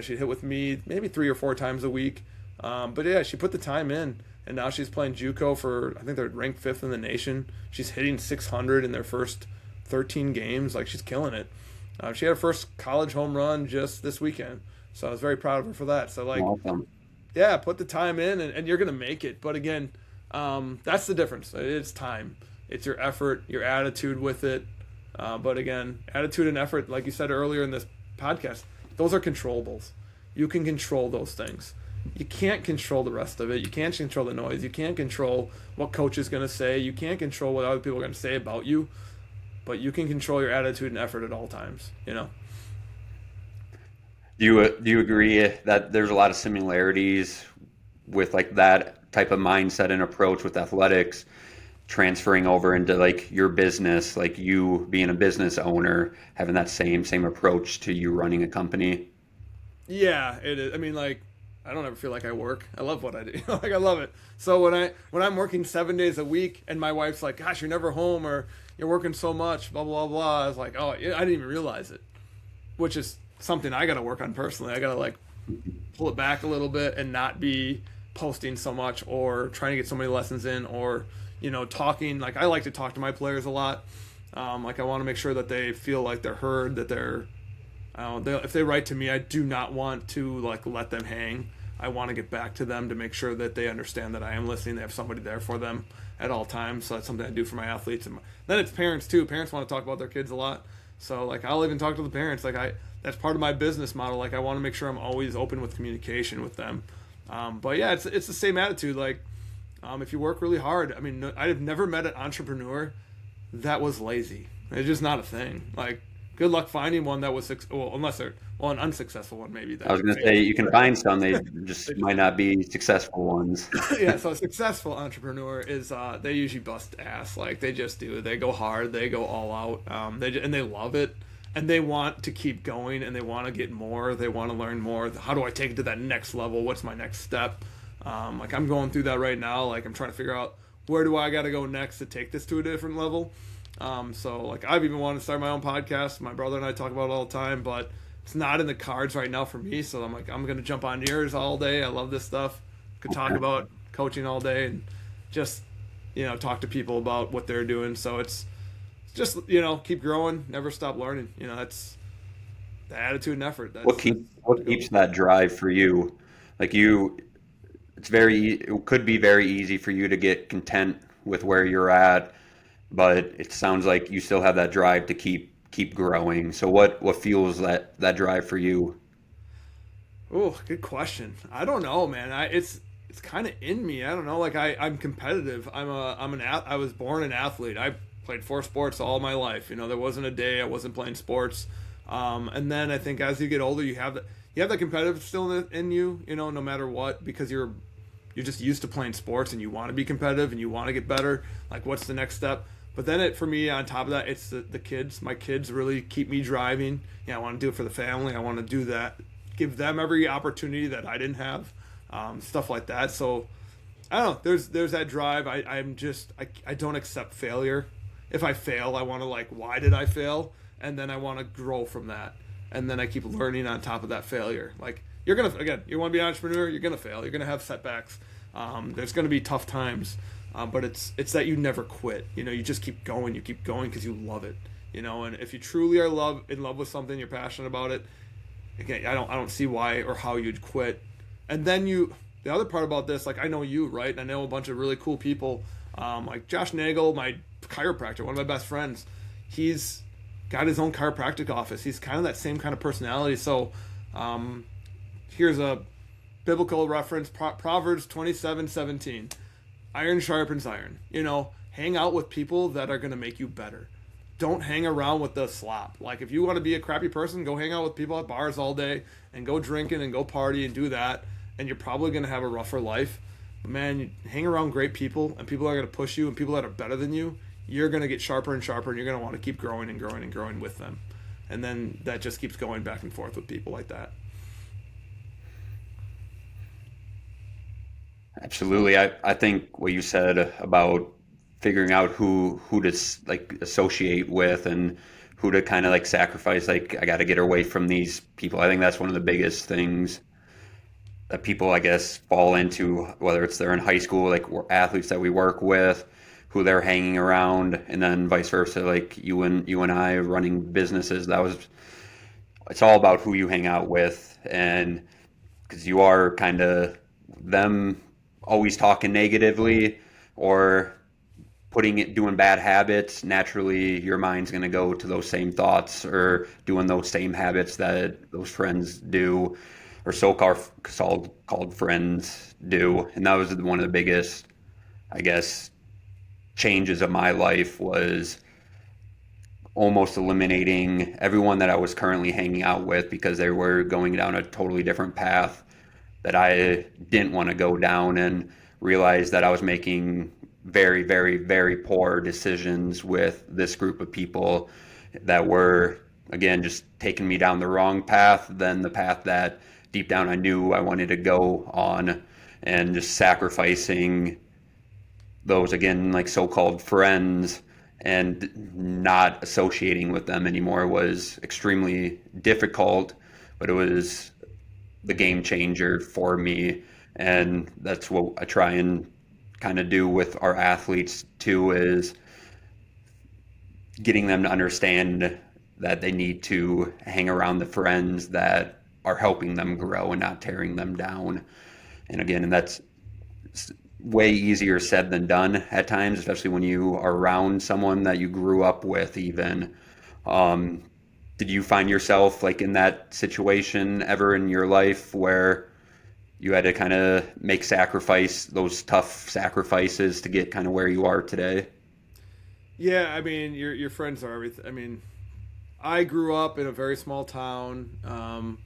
She'd hit with me maybe 3 or 4 times a week. But, yeah, she put the time in. And now she's playing JUCO for, I think they're ranked 5th in the nation. She's hitting 600 in their first 13 games. Like, she's killing it. She had her first college home run just this weekend, so I was very proud of her for that. So, like, Awesome. Yeah, put the time in, and you're gonna make it. But again, that's the difference. It's time. It's your effort, your attitude with it. But again, attitude and effort, like you said earlier in this podcast, those are controllables. You can control those things. You can't control the rest of it. You can't control the noise. You can't control what coach is going to say. You can't control what other people are going to say about you. But you can control your attitude and effort at all times, Do you agree that there's a lot of similarities with like that type of mindset and approach with athletics transferring over into like your business, like you being a business owner, having that same approach to you running a company? Yeah, it is. I mean, like, I don't ever feel like I work. I love what I do. Like, I love it. So when I'm working 7 days a week and my wife's like, gosh, you're never home, or you're working so much, blah, blah, blah. I was like, oh, I didn't even realize it, which is something I got to work on personally. I got to like pull it back a little bit and not be posting so much or trying to get so many lessons in or, talking. Like, I like to talk to my players a lot. Like, I want to make sure that they feel like they're heard, that if they write to me, I do not want to like let them hang. I want to get back to them to make sure that they understand that I am listening. They have somebody there for them at all times. So that's something I do for my athletes. And then it's parents too. Parents want to talk about their kids a lot. So like, I'll even talk to the parents. Like, that's part of my business model. Like, I want to make sure I'm always open with communication with them. But yeah, it's the same attitude. Like, if you work really hard, I mean, I've never met an entrepreneur that was lazy. It's just not a thing. Like, good luck finding one that was well, unless they're well, an unsuccessful one maybe I that was going to say you can find some, they just might not be successful ones. yeah, so a successful entrepreneur is they usually bust ass. Like they just do. They go hard. They go all out. And they love it, and they want to keep going, and they want to get more. They want to learn more. How do I take it to that next level? What's my next step? Like I'm going through that right now. Like I'm trying to figure out where do I got to go next to take this to a different level. So like I've even wanted to start my own podcast. My brother and I talk about it all the time, but it's not in the cards right now for me. So I'm like I'm gonna jump on yours all day. I love this stuff. Could talk about coaching all day and just talk to people about what they're doing. So it's just keep growing, never stop learning. That's the attitude and effort. What keeps that drive for you? Like it could be very easy for you to get content with where you're at, but it sounds like you still have that drive to keep growing. So what fuels that drive for you? Oh, good question. I don't know, man. It's kind of in me. I don't know. Like I'm competitive. I was born an athlete. I played four sports all my life. There wasn't a day I wasn't playing sports. And then I think as you get older, you have that competitive still in you. No matter what, because you're just used to playing sports and you want to be competitive and you want to get better. Like what's the next step? But then for me, on top of that, it's the kids. My kids really keep me driving. I want to do it for the family. I want to do that, give them every opportunity that I didn't have, stuff like that. So I don't know. There's that drive. I don't accept failure. If I fail, I want to why did I fail? And then I want to grow from that. And then I keep learning on top of that failure. Like you want to be an entrepreneur, you're gonna fail. You're gonna have setbacks. There's gonna be tough times. But it's that you never quit. You just keep going. You keep going because you love it. And if you truly are in love with something, you're passionate about it. Again, I don't see why or how you'd quit. And then the other part about this, like I know you, right? And I know a bunch of really cool people, like Josh Nagel, my chiropractor, one of my best friends. He's got his own chiropractic office. He's kind of that same kind of personality. So here's a biblical reference, Proverbs 27:17. Iron sharpens iron. Hang out with people that are going to make you better. Don't hang around with the slop. Like if you want to be a crappy person, go hang out with people at bars all day and go drinking and go party and do that. And you're probably going to have a rougher life. But man, you hang around great people and people are going to push you and people that are better than you. You're going to get sharper and sharper and you're going to want to keep growing and growing and growing with them. And then that just keeps going back and forth with people like that. Absolutely. I think what you said about figuring out who to associate with and who to kind of sacrifice, I got to get away from these people. I think that's one of the biggest things that people, I guess, fall into, whether it's they're in high school, athletes that we work with, who they're hanging around, and then vice versa, like you and I running businesses. It's all about who you hang out with, and because you are kind of them always talking negatively or doing bad habits, naturally your mind's going to go to those same thoughts or doing those same habits that those friends do or so-called friends do. And that was one of the biggest, I guess, changes of my life, was almost eliminating everyone that I was currently hanging out with because they were going down a totally different path that I didn't want to go down, and realized that I was making very, very, very poor decisions with this group of people that were, again, just taking me down the wrong path than the path that deep down I knew I wanted to go on, and just sacrificing those, again, so-called friends and not associating with them anymore was extremely difficult, but it was the game changer for me. And that's what I try and kind of do with our athletes too, is getting them to understand that they need to hang around the friends that are helping them grow and not tearing them down. And that's way easier said than done at times, especially when you are around someone that you grew up with even. Did you find yourself in that situation ever in your life where you had to kind of make those tough sacrifices to get kind of where you are today? Yeah, I mean, your friends are everything. I mean, I grew up in a very small town.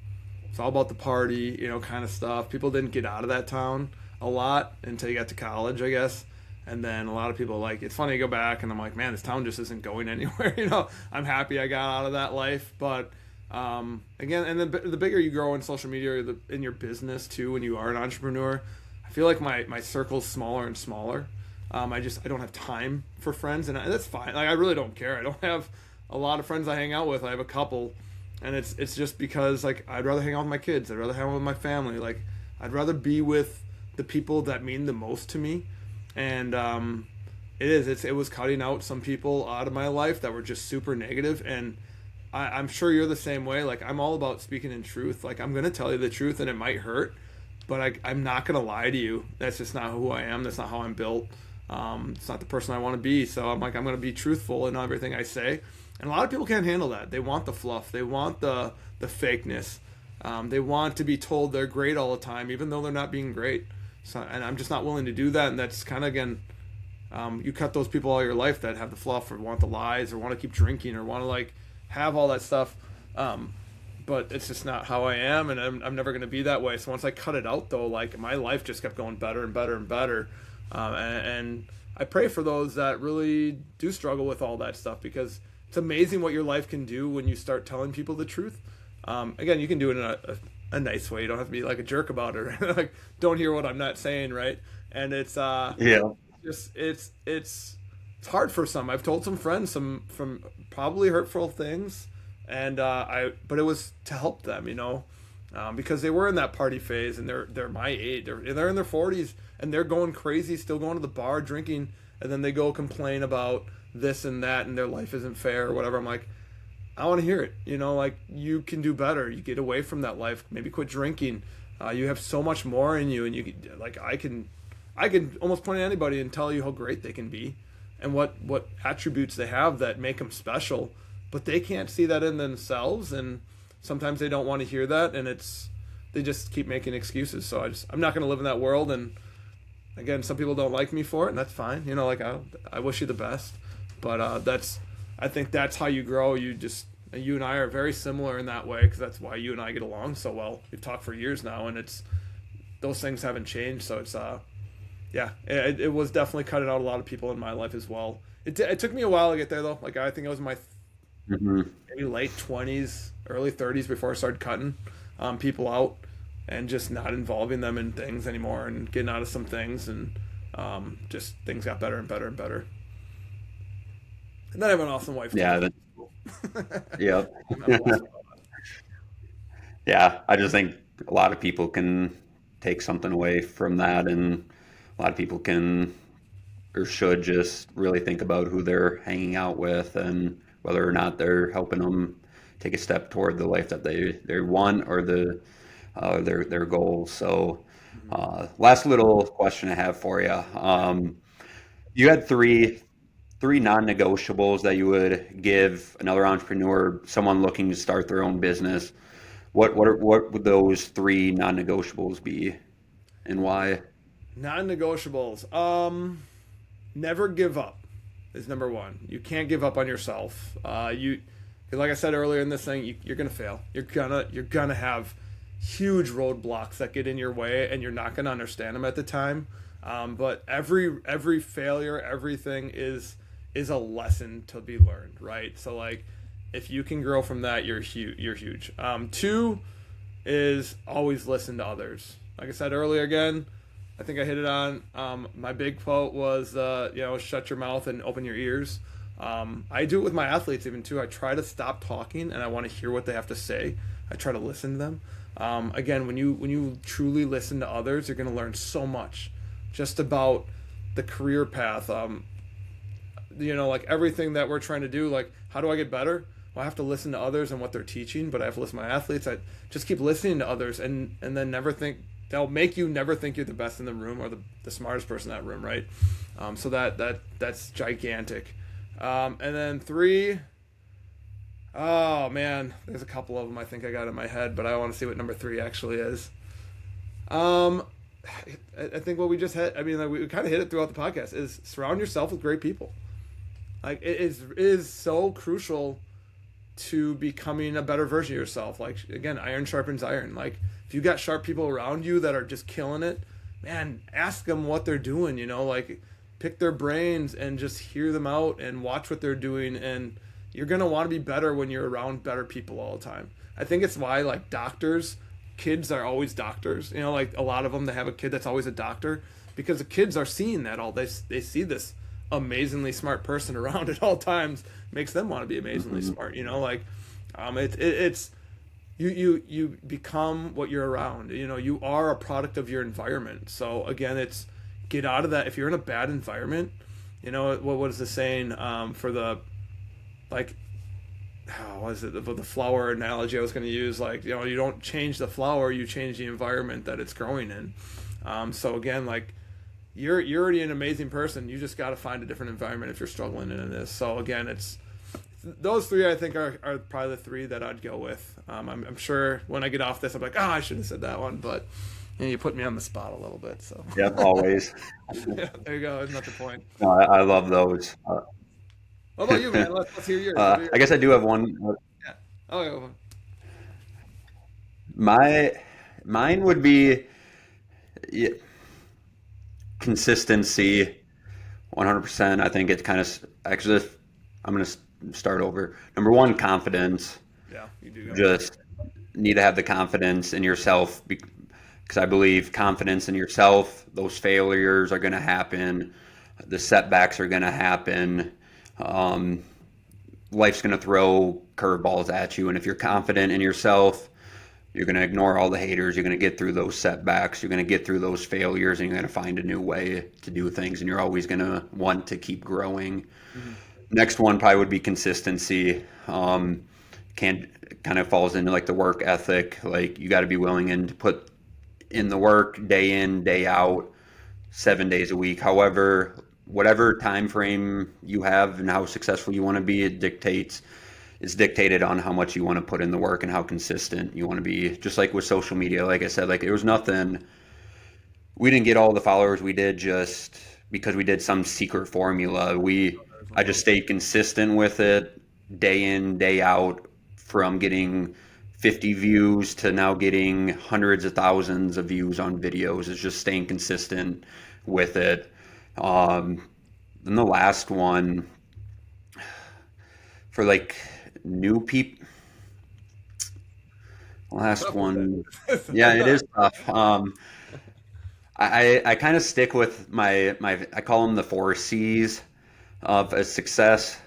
It's all about the party, kind of stuff. People didn't get out of that town a lot until you got to college, I guess. And then a lot of people like it's funny to go back and I'm like, man, this town just isn't going anywhere. I'm happy I got out of that life, but again, and then the bigger you grow in social media or in your business too, when you are an entrepreneur, I feel like my circle's smaller and smaller. I don't have time for friends, and that's fine. Like I really don't care. I don't have a lot of friends I hang out with. I have a couple, and it's just because like I'd rather hang out with my kids. I'd rather hang out with my family. Like I'd rather be with the people that mean the most to me, and it was cutting out some people out of my life that were just super negative, and I'm sure you're the same way. Like I'm all about speaking in truth. Like I'm gonna tell you the truth, and it might hurt, but I'm not gonna lie to you. That's just not who I am. That's not how I'm built. It's not the person I want to be. So I'm gonna be truthful in everything I say. And a lot of people can't handle that. They want the fluff. They want the fakeness. They want to be told they're great all the time, even though they're not being great. So, and I'm just not willing to do that. And that's kind of, again, you cut those people all your life that have the fluff or want the lies or want to keep drinking or want to like have all that stuff. But it's just not how I am, and I'm never going to be that way. So once I cut it out, though, like my life just kept going better and better and better. And I pray for those that really do struggle with all that stuff, because it's amazing what your life can do when you start telling people the truth. Again, you can do it in a nice way. You don't have to be like a jerk about it. Like, don't hear what I'm not saying, right? And it's Yeah. just it's hard for some. I've told some friends some from probably hurtful things, and but it was to help them, because they were in that party phase, and they're my age. They're in their 40s, and they're going crazy, still going to the bar, drinking, and then they go complain about this and that, and their life isn't fair or whatever. I'm like, I want to hear it. Like you can do better. You get away from that life. Maybe quit drinking. You have so much more in you, and you can, like I can almost point at anybody and tell you how great they can be, and what attributes they have that make them special. But they can't see that in themselves, and sometimes they don't want to hear that, and they just keep making excuses. So I'm not going to live in that world. And again, some people don't like me for it, and that's fine. Like I wish you the best, but I think that's how you grow. You and I are very similar in that way, because that's why you and I get along so well. We've talked for years now, and those things haven't changed. So it's yeah, it was definitely cutting out a lot of people in my life as well. It took me a while to get there though. Like I think I was in my maybe late 20s, early 30s before I started cutting people out and just not involving them in things anymore, and getting out of some things, and just things got better and better and better. And then I have an awesome wife. Yeah. Yeah. Yeah. I just think a lot of people can take something away from that, and a lot of people can or should just really think about who they're hanging out with and whether or not they're helping them take a step toward the life that they want, or their goals. So, last little question I have for you. You had three non-negotiables that you would give another entrepreneur, someone looking to start their own business. What would those three non-negotiables be, and why? Non-negotiables. Never give up is number one. You can't give up on yourself. 'Cause like I said earlier in this thing, you're gonna fail. You're gonna have huge roadblocks that get in your way, and you're not gonna understand them at the time. But every failure, everything is a lesson to be learned, right? So like, if you can grow from that, you're huge. You're huge. Two is always listen to others. Like I said earlier, again, I think I hit it on. My big quote was, shut your mouth and open your ears. I do it with my athletes even too. I try to stop talking, and I want to hear what they have to say. I try to listen to them. Again, when you truly listen to others, you're going to learn so much just about the career path. Like everything that we're trying to do, like how do I get better? Well, I have to listen to others and what they're teaching, but I have to listen to my athletes. I just keep listening to others, and then never think, they'll make you never think you're the best in the room or the smartest person in that room, right? So that's gigantic. And then three, oh man, there's a couple of them I think I got in my head, but I want to see what number three actually is. I think what we just hit, I mean, like we kind of hit it throughout the podcast, is surround yourself with great people. Like it is so crucial to becoming a better version of yourself. Like, again, iron sharpens iron. Like, if you got sharp people around you that are just killing it, man, ask them what they're doing, like pick their brains and just hear them out and watch what they're doing. And you're going to want to be better when you're around better people all the time. I think it's why, like, kids are always doctors. Like, a lot of them, they have a kid that's always a doctor because the kids are seeing that they see this amazingly smart person around at all times, makes them want to be amazingly smart. It's you become what you're around. You are a product of your environment. So again, it's get out of that. If you're in a bad environment, what is the saying for the, like, what is it, the flower analogy I was going to use? Like, you don't change the flower, you change the environment that it's growing in. So again, like, you're already an amazing person. You just got to find a different environment if you're struggling in this. So again, it's those three, I think, are probably the three that I'd go with. I'm sure when I get off this, I'm like, I should have said that one, but you put me on the spot a little bit. So Yep, always. yeah, there you go. Isn't that the point? No, I love those. What about you, man? Let's hear yours. I guess I do have one. Yeah. Oh, yeah. Mine would be, yeah, consistency, 100%. I think it's kind of actually. I'm going to start over. Number one, confidence. Yeah, you do. Just need to have the confidence in yourself because I believe confidence in yourself. Those failures are going to happen. The setbacks are going to happen. Life's going to throw curveballs at you, and if you're confident in yourself, you're going to ignore all the haters. You're going to get through those setbacks. You're going to get through those failures, and you're going to find a new way to do things, and you're always going to want to keep growing. Mm-hmm. Next one probably would be consistency. Kind of falls into like the work ethic. Like, you got to be willing to put in the work day in, day out, 7 days a week. However, whatever time frame you have and how successful you want to be, it's dictated on how much you want to put in the work and how consistent you want to be. Just like with social media, like I said, like, it was nothing. We didn't get all the followers we did just because we did some secret formula. I just stayed consistent with it day in, day out, from getting 50 views to now getting hundreds of thousands of views on videos. It's just staying consistent with it. Then the last one for like new people. Last one, yeah, it is tough. I kind of stick with my I call them the 4 C's of a success.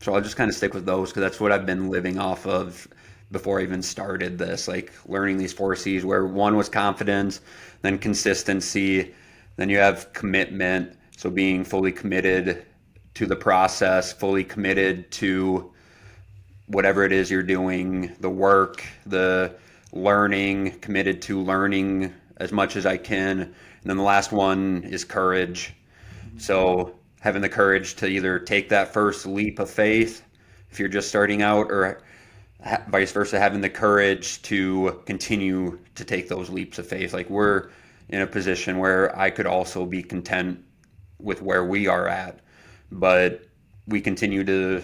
So I'll just kind of stick with those because that's what I've been living off of before I even started this, like learning these 4 C's, where one was confidence, then consistency, then you have commitment. So being fully committed to the process, fully committed to whatever it is you're doing, the work, the learning, committed to learning as much as I can. And then the last one is courage. So having the courage to either take that first leap of faith if you're just starting out, or vice versa, having the courage to continue to take those leaps of faith. Like, we're in a position where I could also be content with where we are at, but we continue to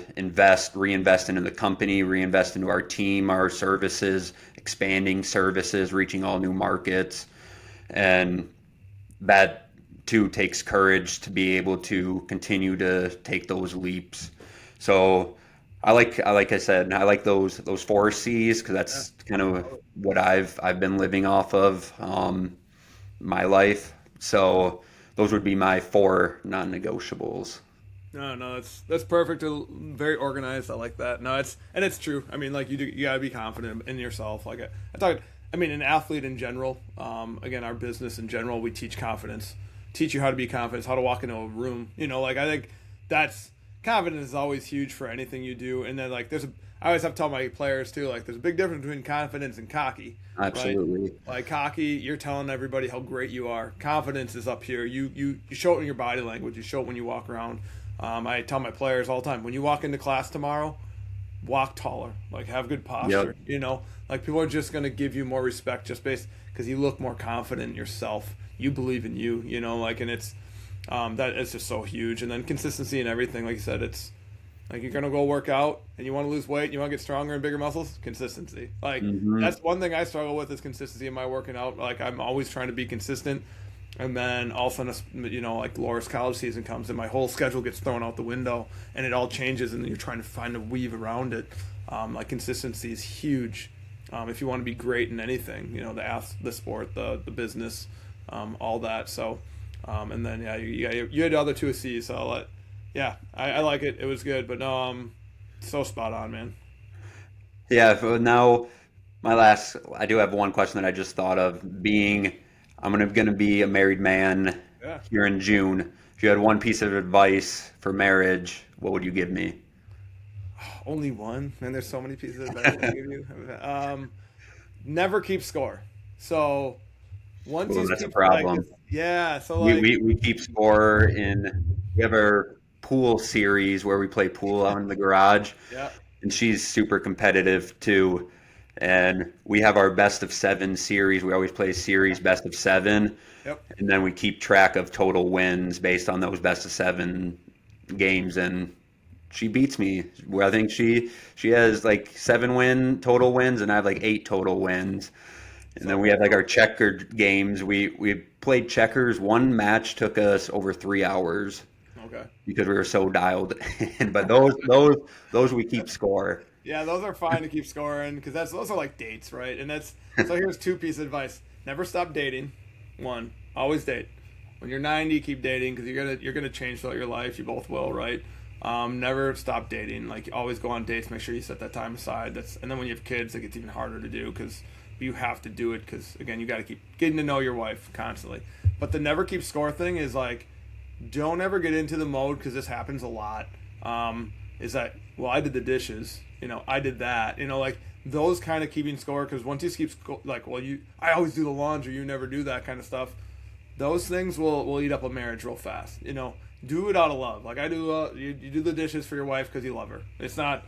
reinvest into the company, reinvest into our team, our services, expanding services, reaching all new markets. And that too takes courage to be able to continue to take those leaps. So like I said, I like those 4 C's because that's kind of what I've been living off of my life. So those would be my 4 non-negotiables. No, that's perfect. Very organized. I like that. No, it's true. I mean, like, you gotta be confident in yourself. Like, an athlete in general. Again, our business in general, we teach confidence. Teach you how to be confident, how to walk into a room. Like, I think that's confidence is always huge for anything you do. And then, like, I always have to tell my players too, like, there's a big difference between confidence and cocky. Absolutely. Right? Like, cocky, you're telling everybody how great you are. Confidence is up here. You show it in your body language. You show it when you walk around. I tell my players all the time, when you walk into class tomorrow, walk taller. Like, have good posture. Yep. Like, people are just going to give you more respect just based because you look more confident in yourself. You believe in you, and it's that it's just so huge. And then consistency and everything, like you said, Like you're gonna go work out and you want to lose weight, and you want to get stronger and bigger muscles. Consistency. Like Hmm. that's one thing I struggle with is consistency in my working out. Like I'm always trying to be consistent, and then all of a sudden, like Laura's college season comes and my whole schedule gets thrown out the window, and it all changes, and then you're trying to find a weave around it. Like consistency is huge. If you want to be great in anything, the sport, the business, all that. So, and then yeah, you had the other two C's. So I'll let yeah, I like it. It was good, but no, so spot on, man. Yeah. Now, I do have one question that I just thought of. I'm gonna be a married man Yeah, here in June. If you had one piece of advice for marriage, what would you give me? only one, man. There's so many pieces of advice I can give you. Never keep score. So once Well, you that's a keep like, problem. yeah. So We, like, we, we keep score we have our pool series where we play pool out in the garage, yeah, and she's super competitive too. And we have our best of seven series. We always play series best of seven, yep. and then we keep track of total wins based on those best of seven games. And she beats me. Well, I think she has like seven total wins, and I have like eight total wins. And then So we have like our checker games. We played checkers. One match took us over 3 hours okay. because we were so dialed in. But those we keep score. Yeah, those are fine to keep scoring because those are like dates, right? And that's so. Here's two pieces of advice: never stop dating. One, always date. When you're 90, keep dating because you're gonna change throughout your life. You both will, right? Never stop dating. Like always go on dates. Make sure you set that time aside. And then when you have kids, it gets even harder to do because you have to do it because again, you got to keep getting to know your wife constantly. But the never keep score thing is like, don't ever get into the mode because this happens a lot. Is that well, I did the dishes, I did that, like those kind of keeping score because once you keep like, well, I always do the laundry, you never do that kind of stuff. Those things will eat up a marriage real fast. Do it out of love. Like I do, you do the dishes for your wife because you love her. It's not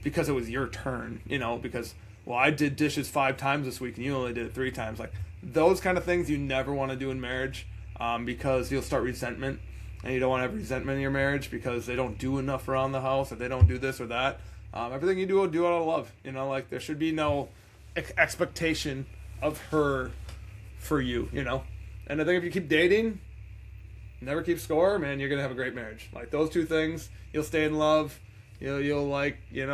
because it was your turn. Because well, I did dishes 5 times this week and you only did it 3 times. Like those kind of things you never want to do in marriage, because you'll start resentment, and you don't want to have resentment in your marriage because they don't do enough around the house or they don't do this or that. Everything you do out of love. Like there should be no expectation of her for you. And I think if you keep dating, never keep score, man, you're gonna have a great marriage. Like those two things, you'll stay in love. You'll like, you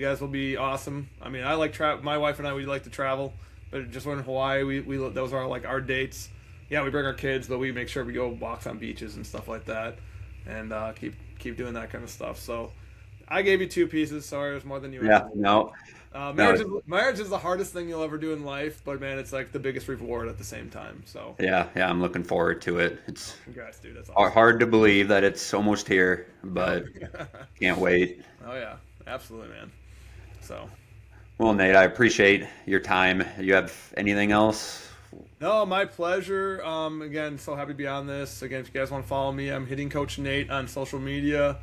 guys will be awesome. I mean, I like my wife and I, we like to travel, but just when in Hawaii, we those are like our dates. Yeah, we bring our kids, but we make sure we go walks on beaches and stuff like that, and keep doing that kind of stuff. So, I gave you two pieces. Sorry, it was more than you Yeah, asked. no, Marriage no, is marriage is the hardest thing you'll ever do in life, but man, it's like the biggest reward at the same time. So, yeah. I'm looking forward to it. It's congrats, dude. That's awesome. hard to believe that it's almost here, but Yep. can't wait. Oh yeah, absolutely, man. So. Well, Nate, I appreciate your time. You have anything else? No, my pleasure. Again, so happy to be on this. Again, if you guys want to follow me, I'm Hitting Coach Nate on social media.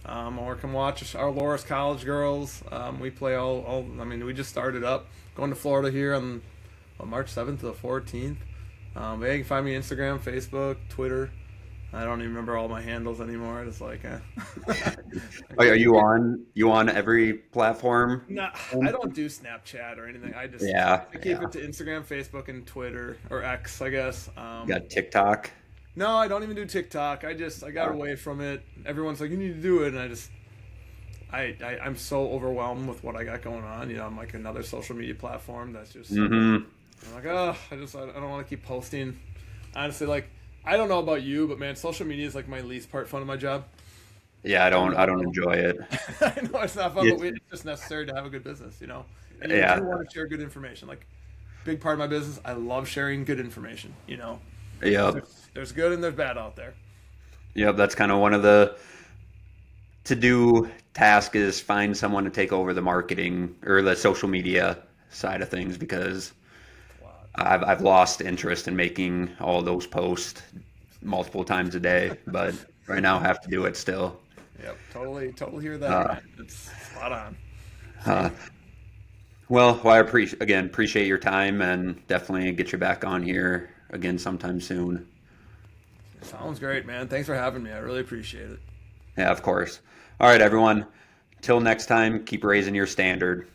Or come watch our Laura's College girls. We play all. I mean, we just started up going to Florida here on March 7th to the 14th. But yeah, you can find me Instagram, Facebook, Twitter. I don't even remember all my handles anymore. It's like, Are you on every platform? no, I don't do Snapchat or anything. Yeah, I keep yeah. it to Instagram, Facebook, and Twitter or X, I guess. You got TikTok. No, I don't even do TikTok. I got away from it. Everyone's like, you need to do it, and I'm so overwhelmed with what I got going on. I'm like another social media platform that's just. Mm-hmm. I'm like, oh, I don't want to keep posting. Honestly, like, I don't know about you, but man, social media is like my least part fun of my job. Yeah, I I don't. I don't know, enjoy it. I know it's not fun, but It's, it's just necessary to have a good business. And you do yeah, want to share good information. Like, big part of my business, I love sharing good information. Because yep, there's good and there's bad out there. yep. That's kind of one of the to-do task is find someone to take over the marketing or the social media side of things because It's a lot. I've lost interest in making all those posts multiple times a day, but right now I have to do it still. Yep, totally hear that, Uh, man. It's spot on. uh, Same. well, I appreciate your time and definitely get you back on here again sometime soon. Sounds great, man. Thanks for having me. I really appreciate it. Yeah, of course. All right, everyone. Till next time, keep raising your standard.